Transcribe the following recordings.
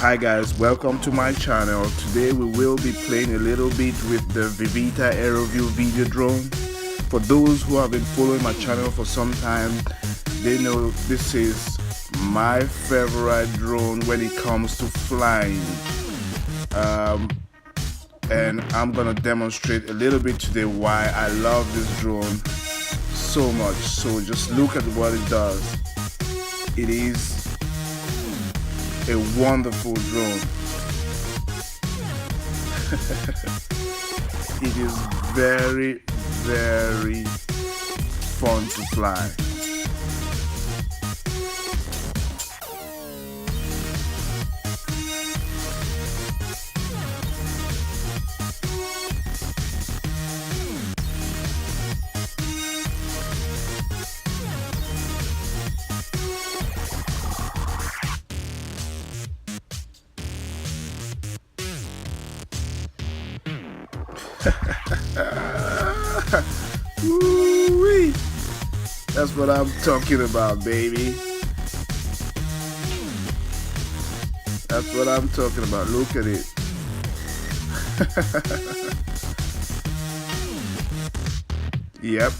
Hi guys, welcome to my channel. Today we will be playing a little bit with the Vivitar Aeroview video drone. For those who have been following my channel for some time, they know this is my favorite drone when it comes to flying. And I'm gonna demonstrate a little bit today why I love this drone so much. So just look at what it does. It is a wonderful drone. It is very, very fun to fly. Woo-wee. That's what I'm talking about, baby. That's what I'm talking about. Look at it. Yep.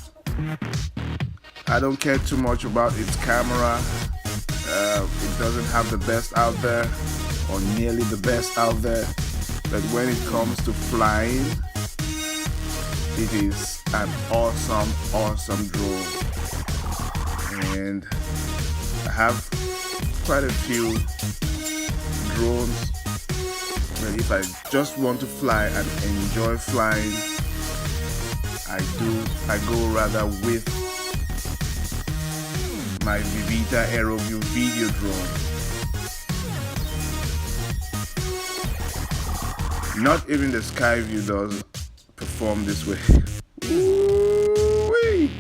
I don't care too much about its camera. It doesn't have the best out there, or nearly the best out there. But when it comes to flying, it is an awesome drone. And I have quite a few drones, but if I just want to fly and enjoy flying, I go rather with my Vivitar Aeroview video drone. Not even the Skyview does perform this way. Woo-wee.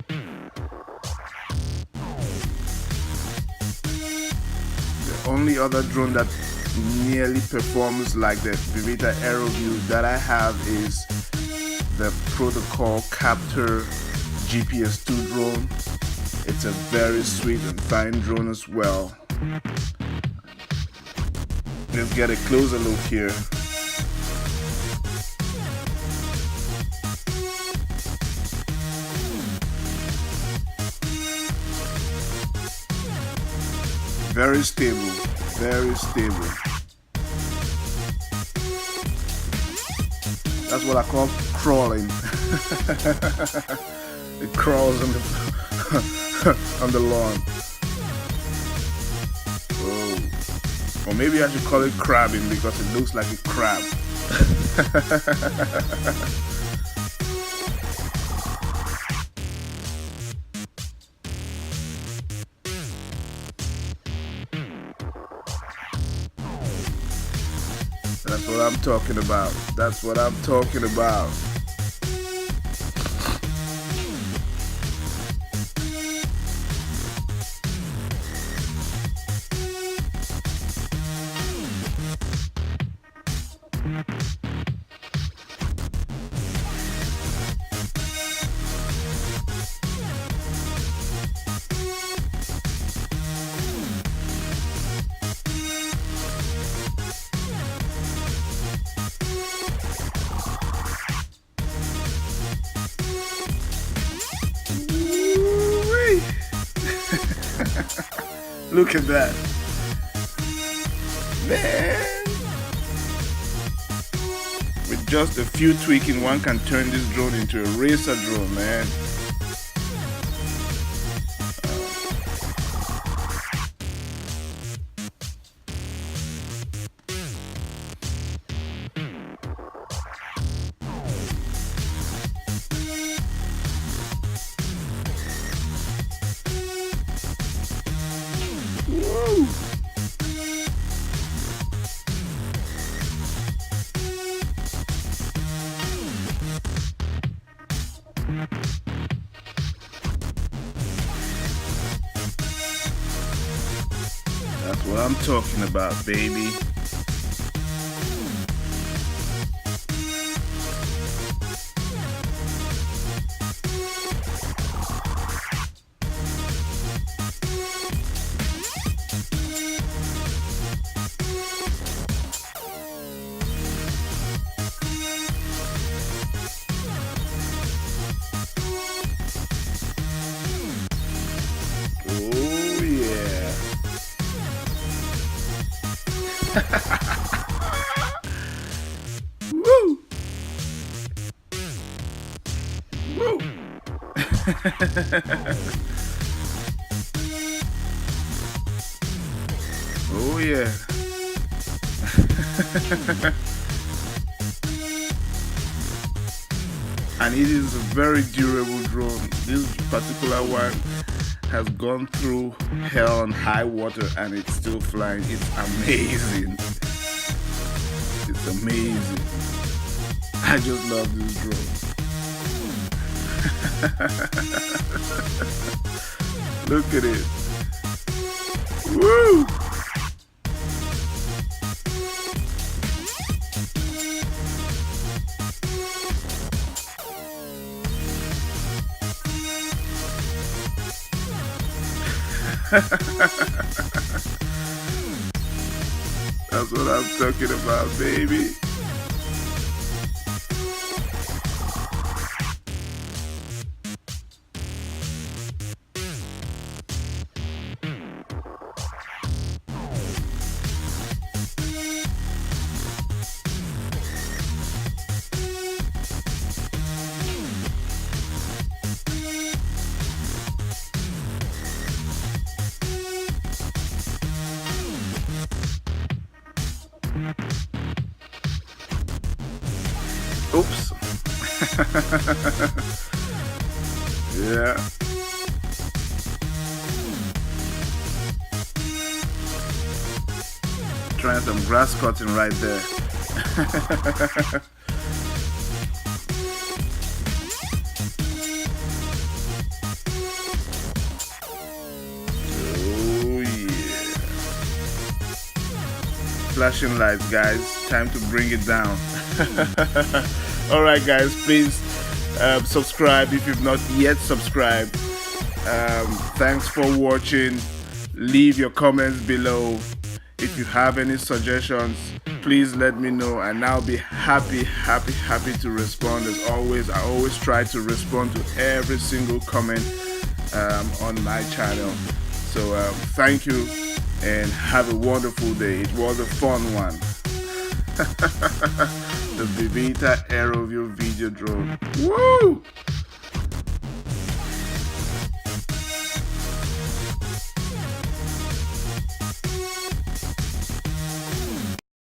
The only other drone that nearly performs like the Vivitar Aeroview that I have is the Protocol Captor GPS-2 drone. It's a very sweet and fine drone as well. Let's get a closer look here. Very stable, very stable. That's what I call crawling. It crawls on the on the lawn. Oh. Or maybe I should call it crabbing because it looks like a crab. That's what I'm talking about. That's what I'm talking about. Look at that, man. With just a few tweaking, one can turn this drone into a racer drone, man. Woo. That's what I'm talking about, baby. Oh yeah. And it is a very durable drone. This particular one has gone through hell and high water and it's still flying. It's amazing. It's amazing. I just love this drone. Look at it. Woo! That's what I'm talking about, baby. Oops. Yeah. Trying some grass cutting right there. Oh yeah. Flashing lights, guys. Time to bring it down. Alright guys, please subscribe if you've not yet subscribed. Thanks for watching. Leave your comments below. If you have any suggestions, please let me know and I'll be happy to respond. As always, I always try to respond to every single comment on my channel. So thank you and have a wonderful day. It was a fun one. The Vivitar Aeroview video drone. Woo!